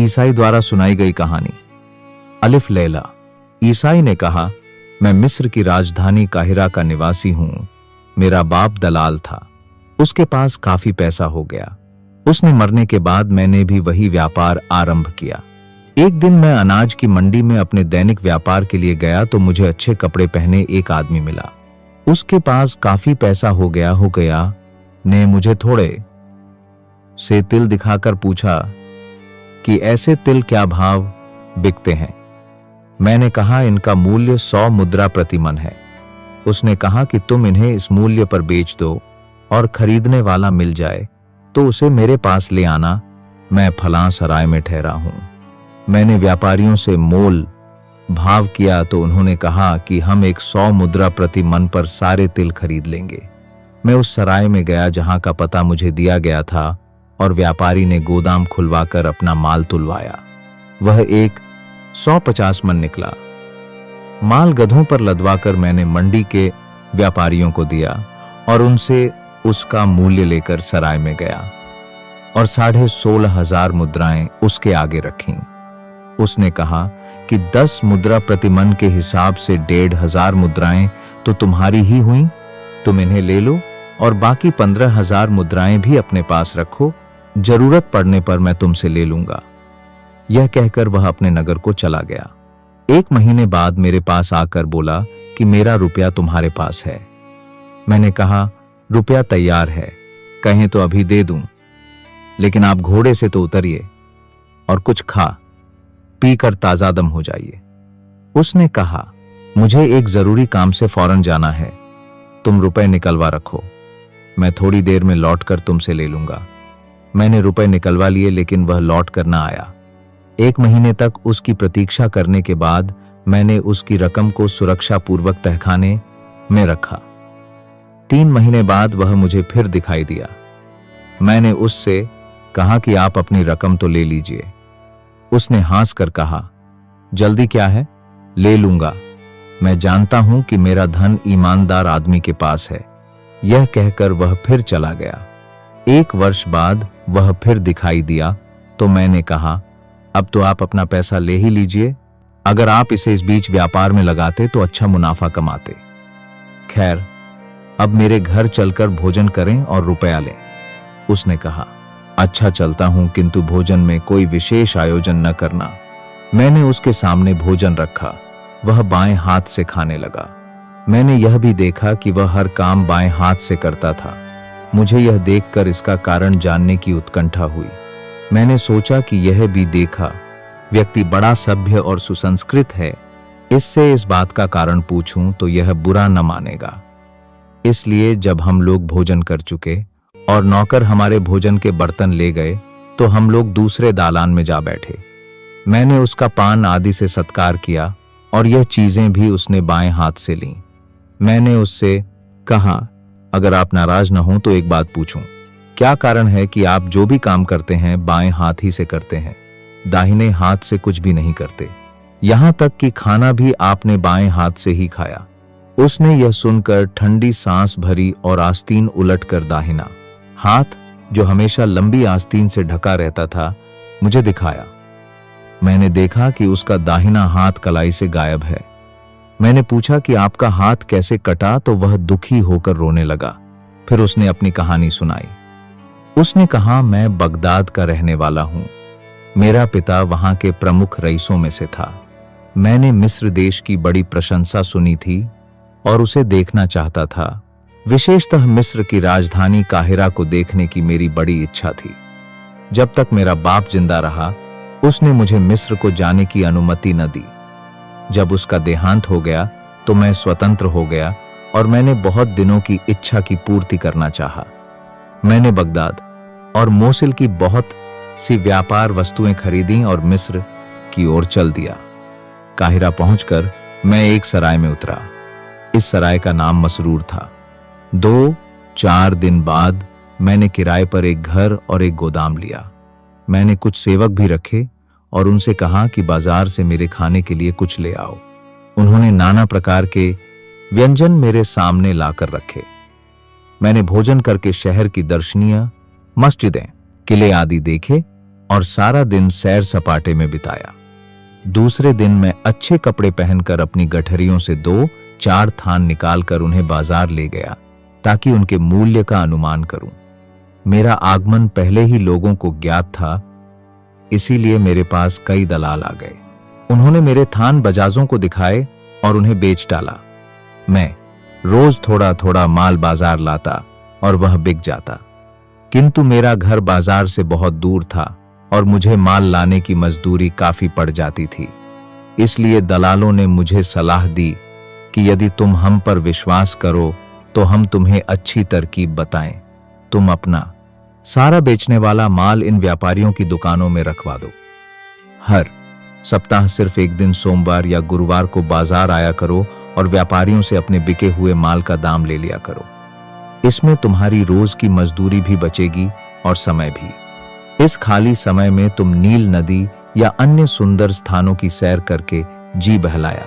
ईसाई द्वारा सुनाई गई कहानी। अलिफ लैला। ईसाई ने कहा, मैं मिस्र की राजधानी काहिरा का निवासी हूं। मेरा बाप दलाल था। उसके पास काफी पैसा हो गया। उसने मरने के बाद मैंने भी वही व्यापार आरंभ किया। एक दिन मैं अनाज की मंडी में अपने दैनिक व्यापार के लिए गया तो मुझे अच्छे कपड़े पहने एक आदमी मिला। उसके पास काफी पैसा हो गया ने मुझे थोड़े से तिल दिखाकर पूछा कि ऐसे तिल क्या भाव बिकते हैं। मैंने कहा, इनका मूल्य 100 मुद्रा प्रति मन है। उसने कहा कि तुम इन्हें इस मूल्य पर बेच दो और खरीदने वाला मिल जाए तो उसे मेरे पास ले आना। मैं फलां सराय में ठहरा हूं। मैंने व्यापारियों से मोल भाव किया तो उन्होंने कहा कि हम 100 मुद्रा प्रति मन पर सारे तिल खरीद लेंगे। मैं उस सराय में गया जहां का पता मुझे दिया गया था और व्यापारी ने गोदाम खुलवाकर अपना माल तुलवाया। वह एक 150 मन निकला। माल गधों पर लदवाकर मैंने मंडी के व्यापारियों को दिया और उनसे उसका मूल्य लेकर सराय में गया और 16,500 मुद्राएं उसके आगे रखीं। उसने कहा कि 10 मुद्रा प्रति मन के हिसाब से 1,500 मुद्राएं तो तुम्हारी ही हुई। तुम इन्हें ले लो और बाकी 15,000 मुद्राएं भी अपने पास रखो। जरूरत पड़ने पर मैं तुमसे ले लूंगा। यह कहकर वह अपने नगर को चला गया। 1 महीने बाद मेरे पास आकर बोला कि मेरा रुपया तुम्हारे पास है। मैंने कहा, रुपया तैयार है, कहें तो अभी दे दूं, लेकिन आप घोड़े से तो उतरिए और कुछ खा पी कर ताजा दम हो जाइए। उसने कहा, मुझे एक जरूरी काम से फौरन जाना है। तुम रुपए निकलवा रखो, मैं थोड़ी देर में लौटकर तुमसे ले लूंगा। मैंने रुपए निकलवा लिए, लेकिन वह लौट कर न आया। 1 महीने तक उसकी प्रतीक्षा करने के बाद मैंने उसकी रकम को सुरक्षा पूर्वक तहखाने में रखा। 3 महीने बाद वह मुझे फिर दिखाई दिया। मैंने उससे कहा कि आप अपनी रकम तो ले लीजिए। उसने हंस कर कहा, जल्दी क्या है, ले लूंगा। मैं जानता हूं कि मेरा धन ईमानदार आदमी के पास है। यह कहकर वह फिर चला गया। 1 वर्ष बाद वह फिर दिखाई दिया तो मैंने कहा, अब तो आप अपना पैसा ले ही लीजिए। अगर आप इसे इस बीच व्यापार में लगाते तो अच्छा मुनाफा कमाते। खैर, अब मेरे घर चलकर भोजन करें और रुपया लें। उसने कहा, अच्छा चलता हूं, किंतु भोजन में कोई विशेष आयोजन न करना। मैंने उसके सामने भोजन रखा। वह बाएं हाथ से खाने लगा। मैंने यह भी देखा कि वह हर काम बाएं हाथ से करता था। मुझे यह देखकर इसका कारण जानने की उत्कंठा हुई। मैंने सोचा कि यह भी देखा व्यक्ति बड़ा सभ्य और सुसंस्कृत है, इससे इस बात का कारण पूछूं तो यह बुरा न मानेगा। इसलिए जब हम लोग भोजन कर चुके और नौकर हमारे भोजन के बर्तन ले गए तो हम लोग दूसरे दालान में जा बैठे। मैंने उसका पान आदि से सत्कार किया और यह चीजें भी उसने बाएं हाथ से लीं। मैंने उससे कहा, अगर आप नाराज न हो तो एक बात पूछूं, क्या कारण है कि आप जो भी काम करते हैं बाएं हाथ ही से करते हैं, दाहिने हाथ से कुछ भी नहीं करते? यहां तक कि खाना भी आपने बाएं हाथ से ही खाया। उसने यह सुनकर ठंडी सांस भरी और आस्तीन उलटकर दाहिना हाथ, जो हमेशा लंबी आस्तीन से ढका रहता था, मुझे दिखाया। मैंने देखा कि उसका दाहिना हाथ कलाई से गायब है। मैंने पूछा कि आपका हाथ कैसे कटा, तो वह दुखी होकर रोने लगा। फिर उसने अपनी कहानी सुनाई। उसने कहा, मैं बगदाद का रहने वाला हूं। मेरा पिता वहां के प्रमुख रईसों में से था। मैंने मिस्र देश की बड़ी प्रशंसा सुनी थी और उसे देखना चाहता था। विशेषतः मिस्र की राजधानी काहिरा को देखने की मेरी बड़ी इच्छा थी। जब तक मेरा बाप जिंदा रहा उसने मुझे मिस्र को जाने की अनुमति न दी। जब उसका देहांत हो गया तो मैं स्वतंत्र हो गया और मैंने बहुत दिनों की इच्छा की पूर्ति करना चाहा। मैंने बगदाद और मोसिल की बहुत सी व्यापार वस्तुएं खरीदी और मिस्र की ओर चल दिया। काहिरा पहुंचकर मैं एक सराय में उतरा। इस सराय का नाम मसरूर था। 2-4 दिन बाद मैंने किराए पर एक घर और एक गोदाम लिया। मैंने कुछ सेवक भी रखे और उनसे कहा कि बाजार से मेरे खाने के लिए कुछ ले आओ। उन्होंने नाना प्रकार के व्यंजन मेरे सामने लाकर रखे। मैंने भोजन करके शहर की दर्शनीय मस्जिदें, किले आदि देखे और सारा दिन सैर सपाटे में बिताया। दूसरे दिन मैं अच्छे कपड़े पहनकर अपनी गठरियों से 2-4 थान निकालकर उन्हें बाजार ले गया ताकि उनके मूल्य का अनुमान करूं। मेरा आगमन पहले ही लोगों को ज्ञात था, इसीलिए मेरे पास कई दलाल आ गए। उन्होंने मेरे थान बजाजों को दिखाए और उन्हें बेच डाला। मैं रोज थोड़ा थोड़ा माल बाजार लाता और वह बिक जाता, किंतु मेरा घर बाजार से बहुत दूर था और मुझे माल लाने की मजदूरी काफी पड़ जाती थी। इसलिए दलालों ने मुझे सलाह दी कि यदि तुम हम पर विश्वास करो तो हम तुम्हें अच्छी तरकीब बताएं। तुम अपना सारा बेचने वाला माल इन व्यापारियों की दुकानों में रखवा दो। हर सप्ताह सिर्फ एक दिन सोमवार या गुरुवार को बाजार आया करो और व्यापारियों से अपने बिके हुए माल का दाम ले लिया करो। इसमें तुम्हारी रोज की मजदूरी भी बचेगी और समय भी। इस खाली समय में तुम नील नदी या अन्य सुंदर स्थानों की सैर करके जी बहलाया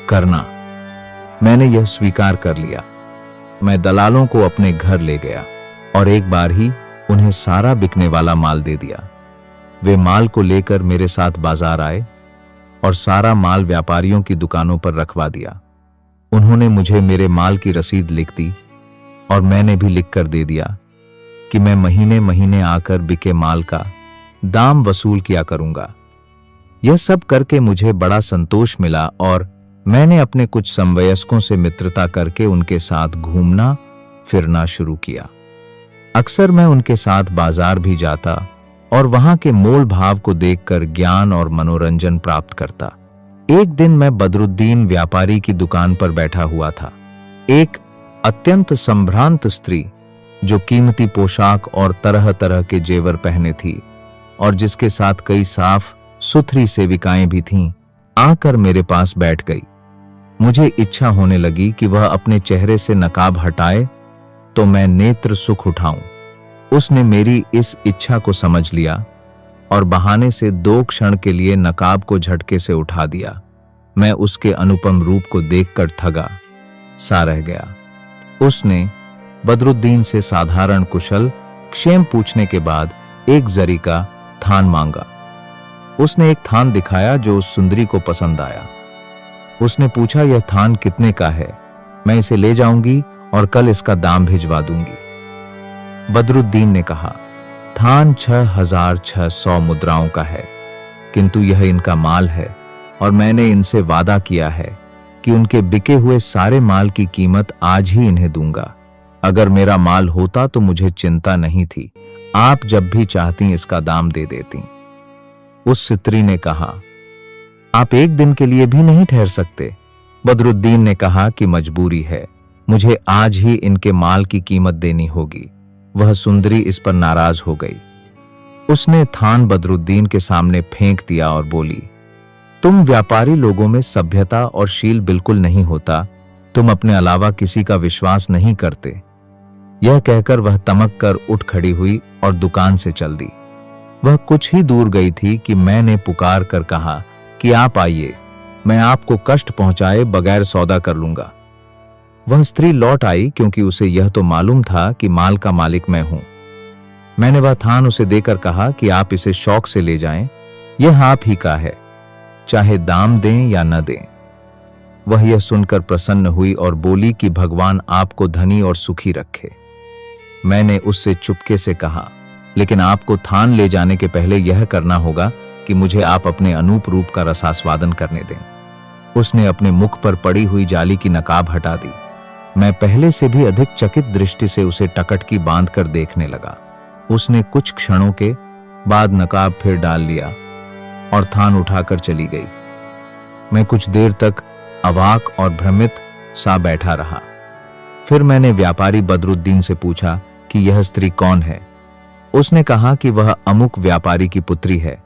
करना। मैंने यह स्वीकार कर लिया। मैं दलालों को अपने घर ले गया और एक बार ही उन्हें सारा बिकने वाला माल दे दिया। वे माल को लेकर मेरे साथ बाजार आए और सारा माल व्यापारियों की दुकानों पर रखवा दिया। उन्होंने मुझे मेरे माल की रसीद लिख दी और मैंने भी लिख कर दे दिया कि मैं महीने महीने आकर बिके माल का दाम वसूल किया करूंगा। यह सब करके मुझे बड़ा संतोष मिला और मैंने अपने कुछ समवयस्कों से मित्रता करके उनके साथ घूमना फिरना शुरू किया। अक्सर मैं उनके साथ बाजार भी जाता और वहां के मोल भाव को देखकर ज्ञान और मनोरंजन प्राप्त करता। एक दिन मैं बदरुद्दीन व्यापारी की दुकान पर बैठा हुआ था। एक अत्यंत संभ्रांत स्त्री जो कीमती पोशाक और तरह तरह के जेवर पहने थी और जिसके साथ कई साफ सुथरी सेविकाएं भी थीं, आकर मेरे पास बैठ गई। मुझे इच्छा होने लगी कि वह अपने चेहरे से नकाब हटाए तो मैं नेत्र सुख उठाऊं। उसने मेरी इस इच्छा को समझ लिया और बहाने से 2 क्षण के लिए नकाब को झटके से उठा दिया। मैं उसके अनुपम रूप को देखकर ठगा सा रह गया। उसने बदरुद्दीन से साधारण कुशल क्षेम पूछने के बाद एक जरी का थान मांगा। उसने एक थान दिखाया जो उस सुंदरी को पसंद आया। उसने पूछा, यह थान कितने का है? मैं इसे ले जाऊंगी और कल इसका दाम भिजवा दूंगी। बदरुद्दीन ने कहा, थान 6,600 मुद्राओं का है, किंतु यह इनका माल है और मैंने इनसे वादा किया है कि उनके बिके हुए सारे माल की कीमत आज ही इन्हें दूंगा। अगर मेरा माल होता तो मुझे चिंता नहीं थी, आप जब भी चाहती इसका दाम दे देती। उस स्त्री ने कहा, आप एक दिन के लिए भी नहीं ठहर सकते? बदरुद्दीन ने कहा कि मजबूरी है, मुझे आज ही इनके माल की कीमत देनी होगी। वह सुंदरी इस पर नाराज हो गई। उसने थान बदरुद्दीन के सामने फेंक दिया और बोली, तुम व्यापारी लोगों में सभ्यता और शील बिल्कुल नहीं होता, तुम अपने अलावा किसी का विश्वास नहीं करते। यह कहकर वह तमक कर उठ खड़ी हुई और दुकान से चल दी। वह कुछ ही दूर गई थी कि मैंने पुकार कर कहा कि आप आइए, मैं आपको कष्ट पहुंचाए बगैर सौदा कर लूंगा। वह स्त्री लौट आई क्योंकि उसे यह तो मालूम था कि माल का मालिक मैं हूं। मैंने वह थान उसे देकर कहा कि आप इसे शौक से ले जाएं, यह आप ही का है, चाहे दाम दें या न दें। वह यह सुनकर प्रसन्न हुई और बोली कि भगवान आपको धनी और सुखी रखे। मैंने उससे चुपके से कहा, लेकिन आपको थान ले जाने के पहले यह करना होगा कि मुझे आप अपने अनूप रूप का रसास्वादन करने दें। उसने अपने मुख पर पड़ी हुई जाली की नकाब हटा दी। मैं पहले से भी अधिक चकित दृष्टि से उसे टकटकी बांध कर देखने लगा। उसने कुछ क्षणों के बाद नकाब फिर डाल लिया और थान उठाकर चली गई। मैं कुछ देर तक अवाक और भ्रमित सा बैठा रहा। फिर मैंने व्यापारी बदरुद्दीन से पूछा कि यह स्त्री कौन है। उसने कहा कि वह अमुक व्यापारी की पुत्री है।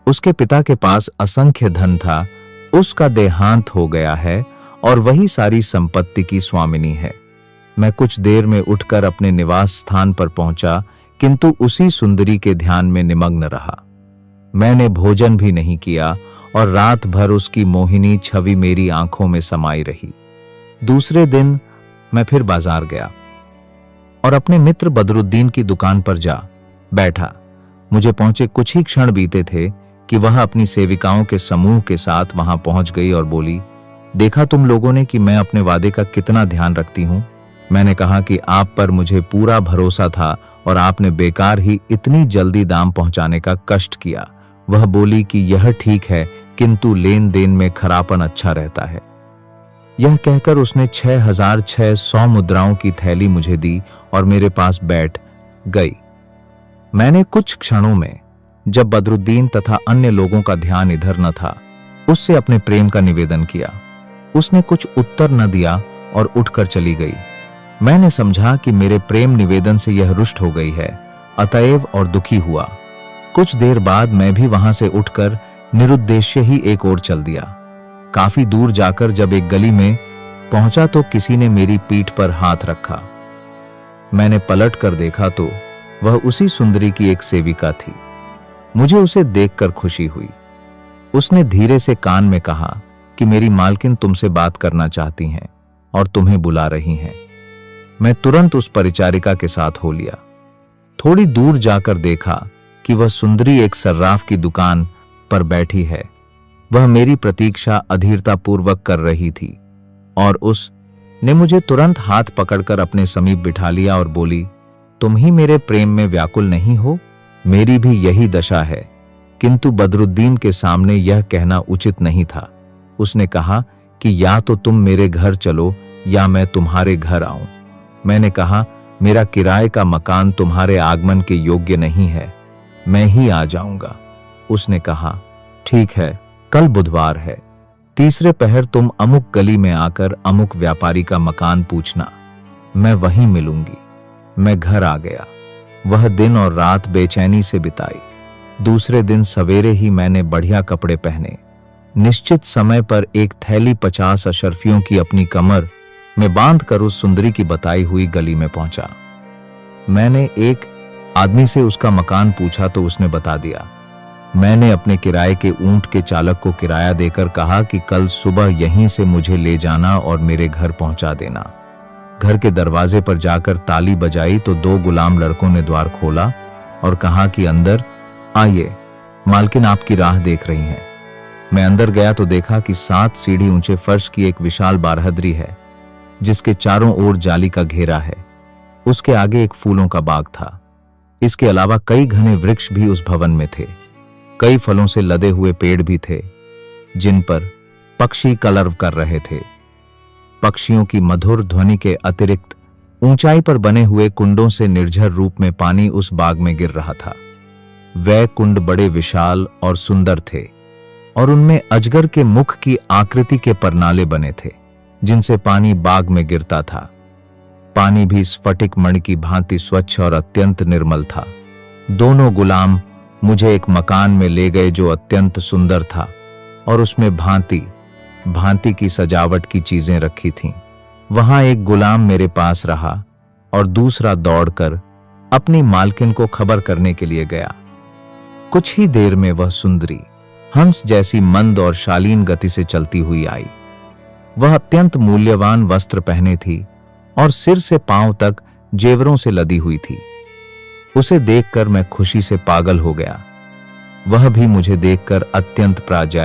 उसके पिता के पास असंख्य धन था, उसका देहांत हो गया है और वही सारी संपत्ति की स्वामिनी है। मैं कुछ देर में उठकर अपने निवास स्थान पर पहुंचा, किंतु उसी सुंदरी के ध्यान में निमग्न रहा। मैंने भोजन भी नहीं किया और रात भर उसकी मोहिनी छवि मेरी आंखों में समाई रही। दूसरे दिन मैं फिर बाजार गया और अपने मित्र बदरुद्दीन की दुकान पर जा बैठा। मुझे पहुंचे कुछ ही क्षण बीते थे कि वह अपनी सेविकाओं के समूह के साथ वहां पहुंच गई और बोली, देखा तुम लोगों ने कि मैं अपने वादे का कितना ध्यान रखती हूं। मैंने कहा कि आप पर मुझे पूरा भरोसा था और आपने बेकार ही इतनी जल्दी दाम पहुंचाने का कष्ट किया। वह बोली कि यह ठीक है, किंतु लेन देन में खरापन अच्छा रहता है। यह कहकर उसने 6,600 मुद्राओं की थैली मुझे दी और मेरे पास बैठ गई। मैंने कुछ क्षणों में, जब बदरुद्दीन तथा अन्य लोगों का ध्यान इधर न था, उससे अपने प्रेम का निवेदन किया। उसने कुछ उत्तर न दिया और उठकर चली गई। मैंने समझा कि मेरे प्रेम निवेदन से यह रुष्ट हो गई है, अतएव और दुखी हुआ। कुछ देर बाद मैं भी वहां से उठकर निरुद्देश्य ही एक ओर चल दिया। काफी दूर जाकर जब एक गली में पहुंचा तो किसी ने मेरी पीठ पर हाथ रखा। मैंने पलट कर देखा तो वह उसी सुंदरी की एक सेविका थी। मुझे उसे देखकर खुशी हुई। उसने धीरे से कान में कहा कि मेरी मालकिन तुमसे बात करना चाहती हैं और तुम्हें बुला रही हैं। मैं तुरंत उस परिचारिका के साथ हो लिया। थोड़ी दूर जाकर देखा कि वह सुंदरी एक सर्राफ की दुकान पर बैठी है। वह मेरी प्रतीक्षा अधीरतापूर्वक कर रही थी और उसने मुझे तुरंत हाथ पकड़कर अपने समीप बिठा लिया और बोली, तुम ही मेरे प्रेम में व्याकुल नहीं हो? मेरी भी यही दशा है, किंतु बदरुद्दीन के सामने यह कहना उचित नहीं था। उसने कहा कि या तो तुम मेरे घर चलो या मैं तुम्हारे घर आऊं। मैंने कहा, मेरा किराए का मकान तुम्हारे आगमन के योग्य नहीं है, मैं ही आ जाऊंगा। उसने कहा, ठीक है, कल बुधवार है, तीसरे पहर तुम अमुक गली में आकर अमुक व्यापारी का मकान पूछना, मैं वहीं मिलूंगी। मैं घर आ गया। वह दिन और रात बेचैनी से बिताई। दूसरे दिन सवेरे ही मैंने बढ़िया कपड़े पहने, निश्चित समय पर एक थैली 50 अशर्फियों की अपनी कमर में बांधकर उस सुंदरी की बताई हुई गली में पहुंचा। मैंने एक आदमी से उसका मकान पूछा तो उसने बता दिया। मैंने अपने किराए के ऊंट के चालक को किराया देकर कहा कि कल सुबह यहीं से मुझे ले जाना और मेरे घर पहुंचा देना। घर के दरवाजे पर जाकर ताली बजाई तो 2 गुलाम लड़कों ने द्वार खोला और कहा कि अंदर आइए, मालकिन आपकी राह देख रही हैं। मैं अंदर गया तो देखा कि 7 सीढ़ी ऊंचे फर्श की एक विशाल बारहदरी है, जिसके चारों ओर जाली का घेरा है। उसके आगे एक फूलों का बाग था। इसके अलावा कई घने वृक्ष भी उस भवन में थे। कई फलों से लदे हुए पेड़ भी थे, जिन पर पक्षी कलरव कर रहे थे। पक्षियों की मधुर ध्वनि के अतिरिक्त ऊंचाई पर बने हुए कुंडों से निर्झर रूप में पानी उस बाग में गिर रहा था। वह कुंड बड़े विशाल और सुंदर थे और उनमें अजगर के मुख की आकृति के परनाले बने थे, जिनसे पानी बाग में गिरता था। पानी भी स्फटिक मणि की भांति स्वच्छ और अत्यंत निर्मल था। दोनों गुलाम मुझे एक मकान में ले गए जो अत्यंत सुंदर था और उसमें भांति भांति की सजावट की चीजें रखी थीं। वहां एक गुलाम मेरे पास रहा और दूसरा दौड़कर अपनी मालकिन को खबर करने के लिए गया। कुछ ही देर में वह सुंदरी हंस जैसी मंद और शालीन गति से चलती हुई आई। वह अत्यंत मूल्यवान वस्त्र पहने थी और सिर से पांव तक जेवरों से लदी हुई थी। उसे देखकर मैं खुशी से पागल हो गया। वह भी मुझे देखकर अत्यंत प्राज्ञ